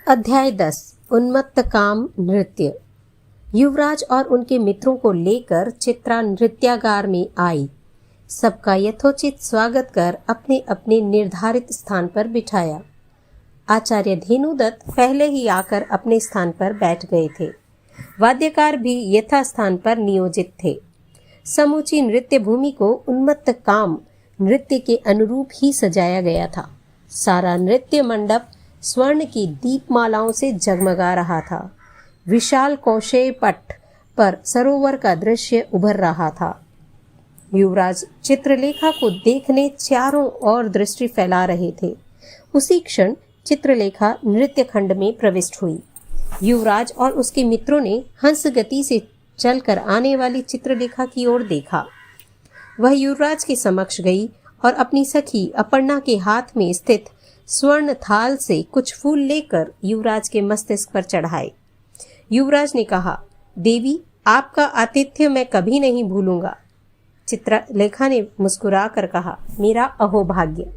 अध्याय 10 उन्मत्त काम नृत्य। युवराज और उनके मित्रों को लेकर चित्रा नृत्यागार में आई। सबका यथोचित स्वागत कर अपने अपने निर्धारित स्थान पर बिठाया। आचार्य धेनुदत्त पहले ही आकर अपने स्थान पर बैठ गए थे। वाद्यकार भी यथास्थान पर नियोजित थे। समूची नृत्य भूमि को उन्मत्त काम नृत्य के अनुरूप ही सजाया गया था। सारा नृत्य मंडप स्वर्ण की दीपमालाओं से जगमगा रहा था। विशाल कौशेय पट पर सरोवर का दृश्य उभर रहा था। युवराज चित्रलेखा को देखने चारों ओर दृष्टि फैला रहे थे। उसी क्षण चित्रलेखा नृत्य खंड में प्रविष्ट हुई। युवराज और उसके मित्रों ने हंस गति से चलकर आने वाली चित्रलेखा की ओर देखा। वह युवराज के समक्ष गई और अपनी सखी अपर्णा के हाथ में स्थित स्वर्ण थाल से कुछ फूल लेकर युवराज के मस्तिष्क पर चढ़ाए। युवराज ने कहा, देवी, आपका आतिथ्य मैं कभी नहीं भूलूंगा। चित्रलेखा ने मुस्कुराकर कहा, मेरा अहोभाग्य।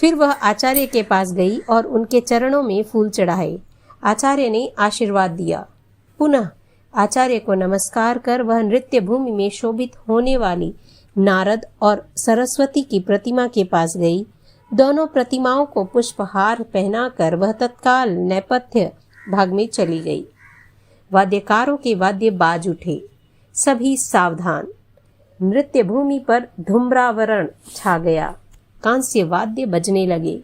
फिर वह आचार्य के पास गई और उनके चरणों में फूल चढ़ाए। आचार्य ने आशीर्वाद दिया। पुनः आचार्य को नमस्कार कर वह नृत्य भूमि में शोभित होने वाली नारद और सरस्वती की प्रतिमा के पास गई। दोनों प्रतिमाओं को पुष्पहार पहनाकर वह तत्काल नेपथ्य भाग में चली गई। वाद्यकारों के वाद्य बाज उठे। सभी सावधान। नृत्य भूमि पर धूम्रावरण छा गया। कांस्य वाद्य बजने लगे।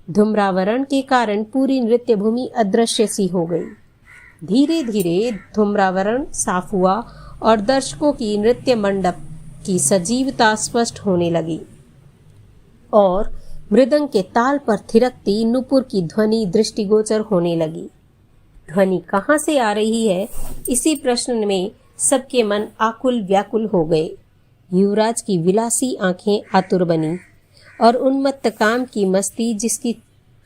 धूम्रावरण के कारण पूरी नृत्य भूमि अदृश्य सी हो गई। धीरे धीरे धूम्रावरण साफ हुआ और दर्शकों की नृत्य मंडप की सजीवता स्पष्ट होने लगी और मृदंग के ताल पर थिरकती नुपुर की ध्वनि दृष्टिगोचर होने लगी। ध्वनि कहाँ से आ रही है, इसी प्रश्न में सबके मन आकुल व्याकुल हो गए। युवराज की विलासी आंखें आतुर बनी और उन्मत्त काम की मस्ती जिसकी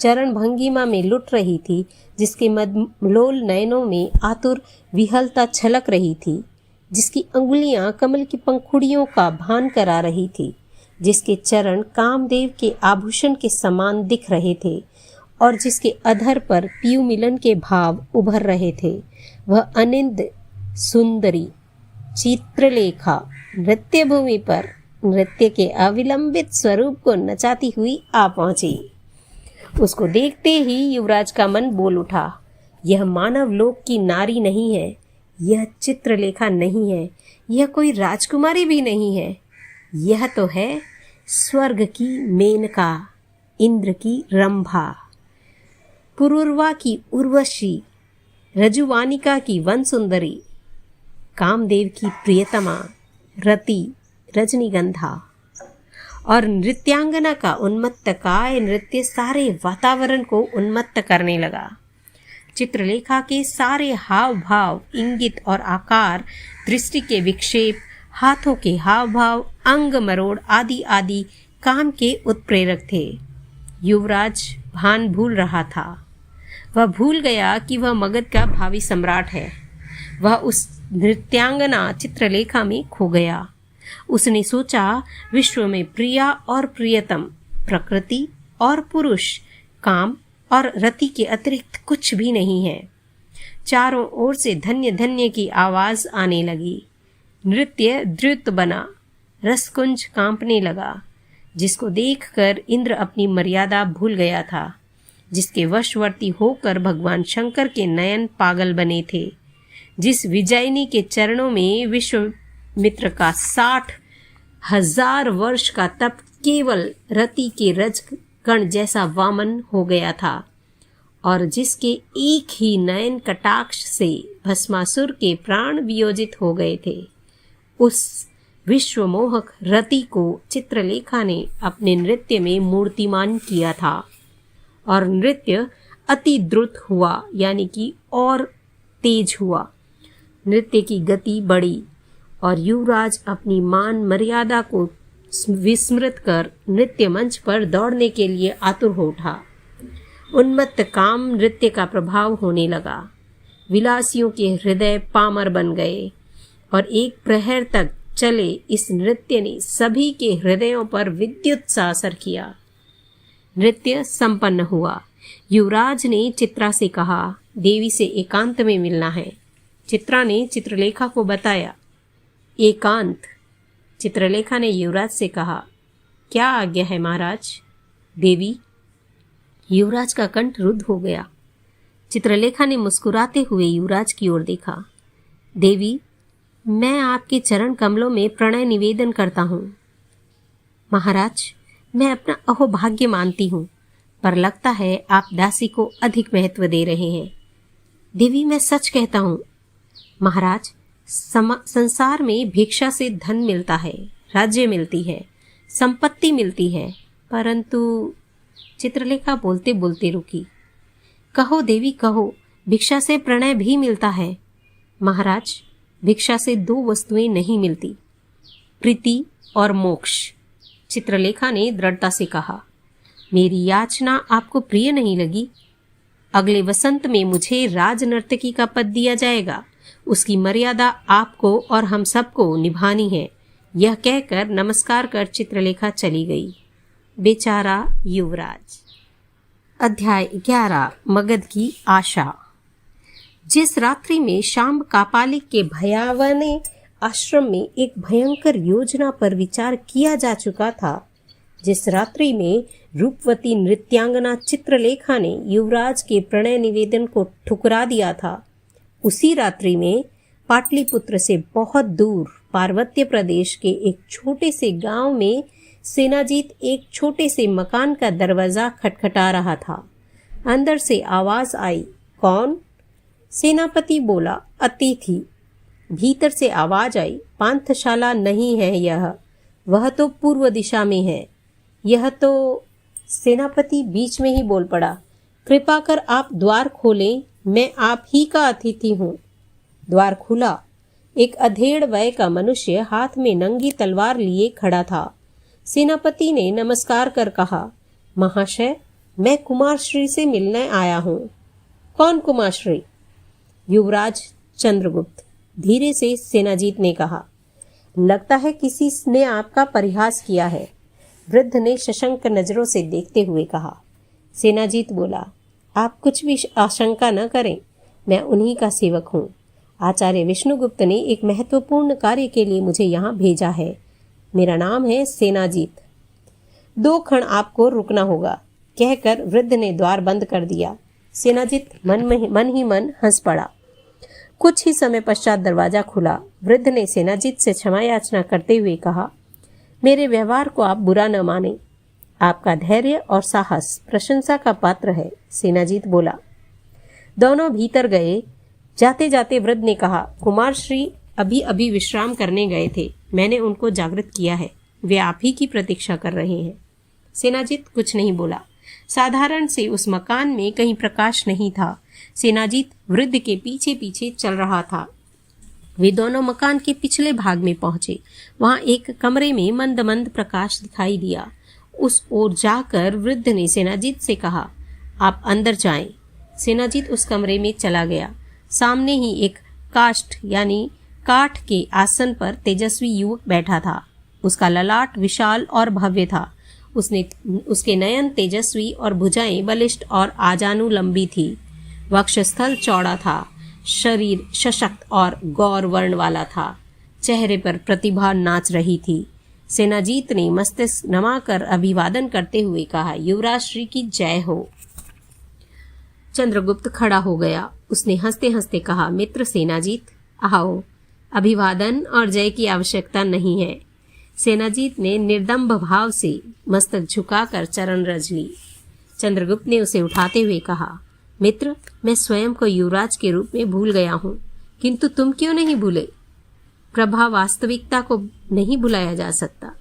चरण भंगिमा में लुट रही थी, जिसके मदमलोल नयनों में आतुर विहलता छलक रही थी, जिसकी अंगुलियां कमल की पंखुड़ियों का भान करा रही थी, जिसके चरण कामदेव के आभूषण के समान दिख रहे थे और जिसके अधर पर पीयू मिलन के भाव उभर रहे थे, वह अनिंद सुंदरी चित्रलेखा नृत्य भूमि पर नृत्य के अविलंबित स्वरूप को नचाती हुई आ पहुंची। उसको देखते ही युवराज का मन बोल उठा, यह मानव लोक की नारी नहीं है, यह चित्रलेखा नहीं है, यह कोई राजकुमारी भी नहीं है, यह तो है स्वर्ग की मेनका, इंद्र की रंभा, पुरुरवा की उर्वशी, रजुवानिका की वन सुंदरी, कामदेव की प्रियतमा, रति, रजनीगंधा। और नृत्यांगना का उन्मत्त काय नृत्य सारे वातावरण को उन्मत्त करने लगा। चित्रलेखा के सारे हाव भाव, इंगित और आकार, दृष्टि के विक्षेप, हाथों के हाव भाव, अंग मरोड़ आदि आदि काम के उत्प्रेरक थे। युवराज भान भूल रहा था। वह भूल गया कि वह मगध का भावी सम्राट है। वह उस नृत्यांगना चित्रलेखा में खो गया। उसने सोचा, विश्व में प्रिया और प्रियतम, प्रकृति और पुरुष, काम और रति के अतिरिक्त कुछ भी नहीं है। चारों ओर से धन्य धन्य की आवाज आने लगी। नृत्य द्रुत बना, रसकुंज कांपने लगा, जिसको देखकर इंद्र अपनी मर्यादा भूल गया था, जिसके वशवर्ती होकर भगवान शंकर के नयन पागल बने थे, जिस विजयिनी के चरणों में विश्वामित्र का 60,000 वर्ष का तप केवल रति के रज कण जैसा वामन हो गया था और जिसके एक ही नयन कटाक्ष से भस्मासुर के प्राण वियोजित हो गए थे। उस विश्वमोहक रति को चित्रलेखा ने अपने नृत्य में मूर्तिमान किया था और नृत्य अति द्रुत हुआ, यानी कि और तेज हुआ। नृत्य की गति बढ़ी और युवराज अपनी मान मर्यादा को विस्मृत कर नृत्य मंच पर दौड़ने के लिए आतुर हो उठा। उन्मत्त काम नृत्य का प्रभाव होने लगा। विलासियों के हृदय पामर बन गए और एक प्रहर तक चले इस नृत्य ने सभी के हृदयों पर विद्युत सा असर किया। नृत्य संपन्न हुआ। युवराज ने चित्रा से कहा, देवी से एकांत में मिलना है। चित्रा ने चित्रलेखा को बताया। एकांत? चित्रलेखा ने युवराज से कहा। क्या आज्ञा है महाराज? देवी। युवराज का कंठ रुद्ध हो गया। चित्रलेखा ने मुस्कुराते हुए युवराज की ओर देखा। देवी, मैं आपके चरण कमलों में प्रणय निवेदन करता हूँ। महाराज, मैं अपना अहोभाग्य मानती हूँ, पर लगता है आप दासी को अधिक महत्व दे रहे हैं। देवी, मैं सच कहता हूँ। महाराज, संसार में भिक्षा से धन मिलता है, राज्य मिलती है, संपत्ति मिलती है, परंतु चित्रलेखा बोलते बोलते रुकी। कहो देवी कहो, भिक्षा से प्रणय भी मिलता है। महाराज, भिक्षा से दो वस्तुएं नहीं मिलती, प्रीति और मोक्ष। चित्रलेखा ने दृढ़ता से कहा। मेरी याचना आपको प्रिय नहीं लगी? अगले वसंत में मुझे राज नर्तकी का पद दिया जाएगा। उसकी मर्यादा आपको और हम सबको निभानी है। यह कहकर नमस्कार कर चित्रलेखा चली गई। बेचारा युवराज। अध्याय 11। मगध की आशा। जिस रात्रि में शाम कापालिक के भयावने आश्रम में एक भयंकर योजना पर विचार किया जा चुका था, जिस रात्रि में रूपवती नृत्यांगना चित्रलेखा ने युवराज के प्रणय निवेदन को ठुकरा दिया था, उसी रात्रि में पाटलिपुत्र से बहुत दूर पार्वत्य प्रदेश के एक छोटे से गांव में सेनाजीत एक छोटे से मकान का दरवाजा खटखटा रहा था। अंदर से आवाज आई, कौन? सेनापति बोला, अतिथि। भीतर से आवाज आई, पांथशाला नहीं है यह, वह तो पूर्व दिशा में है। यह तो। सेनापति बीच में ही बोल पड़ा, कृपा कर आप द्वार खोलें, मैं आप ही का अतिथि हूँ। द्वार खुला। एक अधेड़ वय का मनुष्य हाथ में नंगी तलवार लिए खड़ा था। सेनापति ने नमस्कार कर कहा, महाशय, मैं कुमार श्री से मिलने आया हूँ। कौन कुमार श्री? युवराज चंद्रगुप्त, धीरे से सेनाजीत ने कहा। लगता है किसी ने आपका परिहास किया है, वृद्ध ने सशंक नजरों से देखते हुए कहा। सेनाजीत बोला, आप कुछ भी आशंका न करें, मैं उन्हीं का सेवक हूँ। आचार्य विष्णुगुप्त ने एक महत्वपूर्ण कार्य के लिए मुझे यहाँ भेजा है। मेरा नाम है सेनाजीत। 2 क्षण आपको रुकना होगा, कहकर वृद्ध ने द्वार बंद कर दिया। सेनाजीत मन ही मन हंस पड़ा। कुछ ही समय पश्चात दरवाजा खुला। वृद्ध ने सेनाजीत से क्षमा याचना करते हुए कहा, मेरे व्यवहार को आप बुरा न माने, आपका धैर्य और साहस प्रशंसा का पात्र है। सेनाजीत बोला। दोनों भीतर गए। जाते जाते वृद्ध ने कहा, कुमार श्री अभी अभी विश्राम करने गए थे, मैंने उनको जागृत किया है, वे आप ही की प्रतीक्षा कर रहे हैं। सेनाजीत कुछ नहीं बोला। साधारण से उस मकान में कहीं प्रकाश नहीं था। सेनाजीत वृद्ध के पीछे पीछे चल रहा था। वे दोनों मकान के पिछले भाग में पहुंचे। वहां एक कमरे में मंद मंद प्रकाश दिखाई दिया। उस ओर जाकर वृद्ध ने सेनाजीत से कहा, आप अंदर जाएं। सेनाजीत उस कमरे में चला गया। सामने ही एक काष्ठ यानी काठ के आसन पर तेजस्वी युवक बैठा था। उसका ललाट विशाल और भव्य था। उसके नयन तेजस्वी और भुजाएं बलिष्ठ और आजानु लंबी थी। वक्षस्थल चौड़ा था। शरीर सशक्त और गौर वर्ण वाला था। चेहरे पर प्रतिभा नाच रही थी। सेनाजीत ने मस्तिष्क नमाकर अभिवादन करते हुए कहा, युवराज श्री की जय हो। चंद्रगुप्त खड़ा हो गया। उसने हंसते हंसते कहा, मित्र सेनाजीत, आओ, अभिवादन और जय की आवश्यकता नहीं है। सेनाजीत ने निर्दम्भ भाव से मस्तक झुकाकर चरण रज ली। चंद्रगुप्त ने उसे उठाते हुए कहा, मित्र, मैं स्वयं को युवराज के रूप में भूल गया हूँ, किंतु तुम क्यों नहीं भूले? प्रभा वास्तविकता को नहीं भुलाया जा सकता।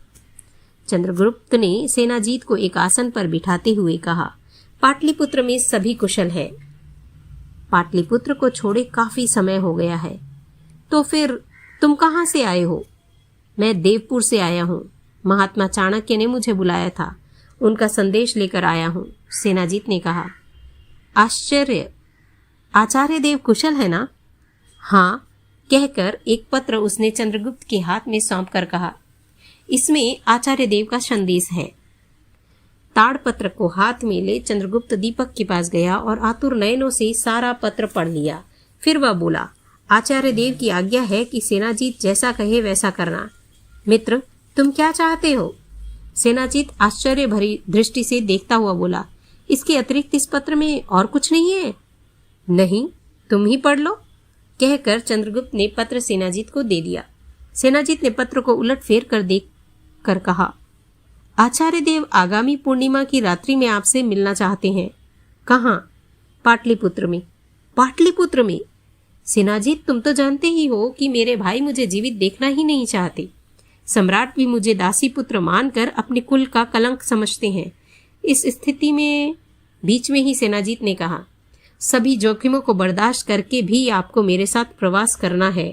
चंद्रगुप्त ने सेनाजीत को एक आसन पर बिठाते हुए कहा, पाटलिपुत्र में सभी कुशल है। पाटलिपुत्र को छोड़े काफी समय हो गया है। तो फिर तुम कहाँ से आए हो? मैं देवपुर से आया हूँ। महात्मा चाणक्य ने मुझे बुलाया था, उनका संदेश लेकर आया हूँ। सेनाजीत ने कहा, आश्चर्य, आचार्य देव कुशल है ना? हाँ, कहकर एक पत्र उसने चंद्रगुप्त के हाथ में सौंप कर कहा, इसमें आचार्य देव का संदेश है। ताड़पत्र को हाथ में ले चंद्रगुप्त दीपक के पास गया और आतुर नयनों से सारा पत्र पढ़ लिया। फिर वह बोला, आचार्य देव की आज्ञा है कि सेनाजीत जैसा कहे वैसा करना। मित्र, तुम क्या चाहते हो? सेनाजीत आश्चर्य भरी दृष्टि से देखता हुआ बोला, इसके अतिरिक्त इस पत्र में और कुछ नहीं है? नहीं, तुम ही पढ़ लो, कहकर चंद्रगुप्त ने पत्र सेनाजीत को दे दिया। सेनाजीत ने पत्र को उलट फेर कर देख कर कहा, आचार्य देव आगामी पूर्णिमा की रात्रि में आपसे मिलना चाहते हैं। कहाँ? पाटलिपुत्र में। पाटलिपुत्र में? सेनाजीत, तुम तो जानते ही हो कि मेरे भाई मुझे जीवित देखना ही नहीं चाहते। सम्राट भी मुझे दासी पुत्र मानकर अपने कुल का कलंक समझते हैं। इस स्थिति में बीच में ही सेनाजीत ने कहा, सभी जोखिमों को बर्दाश्त करके भी आपको मेरे साथ प्रवास करना है।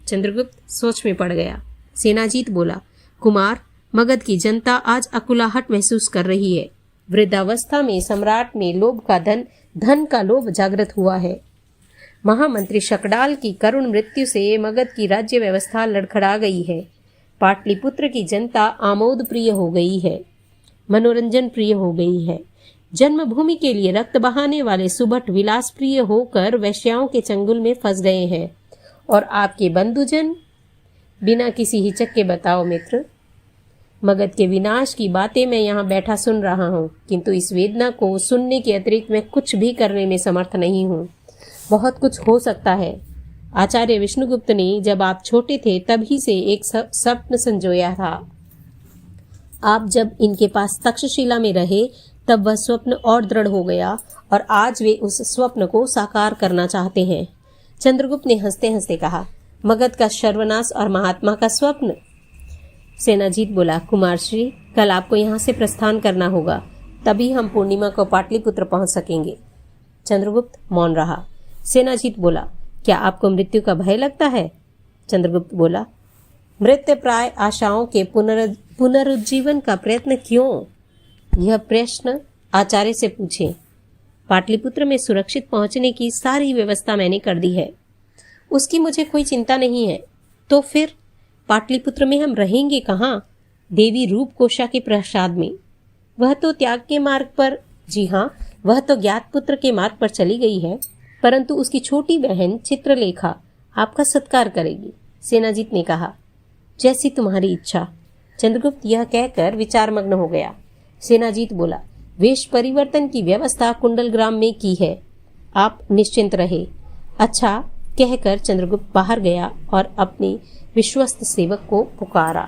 चंद्रगुप्त सोच में पड़ गया। सेनाजीत बोला, कुमार, मगध की जनता आज अकुलाहट महसूस कर रही है। वृद्धावस्था में सम्राट में लोभ का धन का लोभ जागृत हुआ है। महामंत्री शकडाल की करुण मृत्यु से मगध की राज्य व्यवस्था लड़खड़ा गई है। पाटलिपुत्र की जनता आमोद प्रिय हो गई है, मनोरंजन प्रिय हो गई है। जन्मभूमि के लिए रक्त बहाने वाले सुभट विलास प्रिय होकर वैश्याओं के चंगुल में फंस गए हैं। और आपके बंधुजन? बिना किसी हिचक के बताओ मित्र। मगध के विनाश की बातें मैं यहाँ बैठा सुन रहा हूँ, किंतु इस वेदना को सुनने के अतिरिक्त मैं कुछ भी करने में समर्थ नहीं हूँ। बहुत कुछ हो सकता है। आचार्य विष्णुगुप्त ने जब आप छोटे थे तभी से एक स्वप्न संजोया था। आप जब इनके पास तक्षशिला में रहे तब वह स्वप्न और दृढ़ हो गया और आज वे उस स्वप्न को साकार करना चाहते हैं। चंद्रगुप्त ने हंसते हंसते कहा, मगध का सर्वनाश और महात्मा का स्वप्न। सेनाजीत बोला, कुमार श्री, कल आपको यहाँ से प्रस्थान करना होगा, तभी हम पूर्णिमा को पाटलिपुत्र पहुंच सकेंगे। चंद्रगुप्त मौन रहा। सेनाजीत बोला, क्या आपको मृत्यु का भय लगता है? चंद्रगुप्त बोला, मृत्यु प्राय आशाओं के पुनरुज्जीवन का प्रयत्न क्यों? यह प्रश्न आचार्य से पूछें। पाटलिपुत्र में सुरक्षित पहुंचने की सारी व्यवस्था मैंने कर दी है, उसकी मुझे कोई चिंता नहीं है। तो फिर पाटलिपुत्र में हम रहेंगे कहाँ? देवी रूपकोशा के प्रसाद में। वह तो त्याग के मार्ग पर, जी हाँ, वह तो ज्ञात पुत्र के मार्ग पर चली गई है, परंतु उसकी छोटी बहन चित्रलेखा आपका सत्कार करेगी। सेनाजीत ने कहा, जैसी तुम्हारी इच्छा। चंद्रगुप्त यह कहकर विचारमग्न हो गया। सेनाजीत बोला, वेश परिवर्तन की व्यवस्था कुंडलग्राम में की है, आप निश्चिंत रहे। अच्छा, कहकर चंद्रगुप्त बाहर गया और अपने विश्वस्त सेवक को पुकारा।